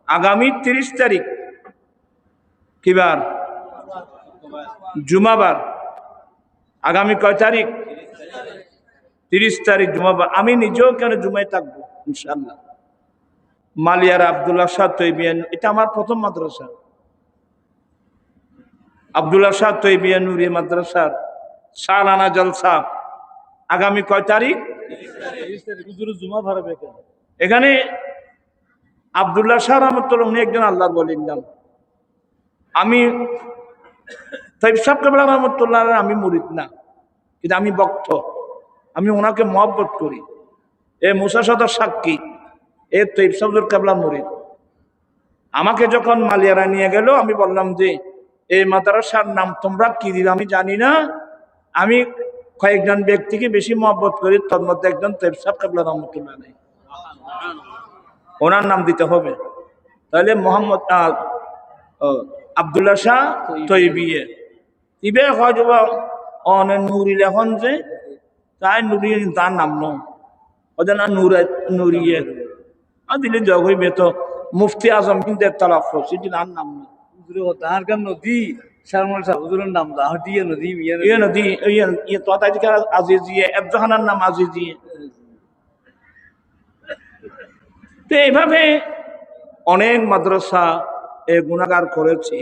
আগামী 30 তারিখ কিবার? জুমাবার। আগামী কয় তারিখ? 30 তারিখ জুমাবার। আমি নিজেও কেন জুমায় থাকবো ইনশাআল্লাহ। মালিয়ার আব্দুল্লাহ শাহ তৈবিয়ান, এটা আমার প্রথম মাদ্রাসা। আব্দুল্লাহ শাহ তৈবিয়া নুরি মাদ্রাসার সালানা জলসা আগামী কয় তারিখ? জুমা ভাড়াবে এখানে। আব্দুল্লাহ শাহ রহমতুল্লাহ উনি একজন আল্লাহর ওলির নাম। আমি তৈব সাহেব কেবলা রহমতুল্লাহ আমি মুরিদ না, কিন্তু আমি ভক্ত। আমি ওনাকে মহব্বত করি। এ মুসা সদর সাক্ষী, এ তৈব সাহেব কেবলা মুরিদ। আমাকে যখন মালিয়ারা নিয়ে গেল, আমি বললাম যে এই মাদ্রাসার নাম তোমরা কি দিল আমি জানি না, আমি কয়েকজন ব্যক্তিকে বেশি মহব্বত করি, তোর মধ্যে একজন তৈব সাহেব কেবলা রহমতুল্লাহ নেই, ওনার নাম দিতে হবে। তাহলে মোহাম্মদ আব্দুল্লাহ শাহ তৈবিয়ে ইবে হয় অনে নুরি লেখন যে তাই নুরি তার নাম নয় না নুরিয়ে দিলে জগ হইবে তো মুফতি আজম কিন্তু তালাফ সেটি আর নাম না তাহার কাম নদী শারমুল শাহ হুজুরের নাম দা দিয়ে নদী ইয়ে নদী ইয়ে তো তাই আজিজিয়ে এবজাহানার নাম আজিজিয়ে। তো এইভাবে অনেক মাদ্রাসা এ গুণাগার করেছি।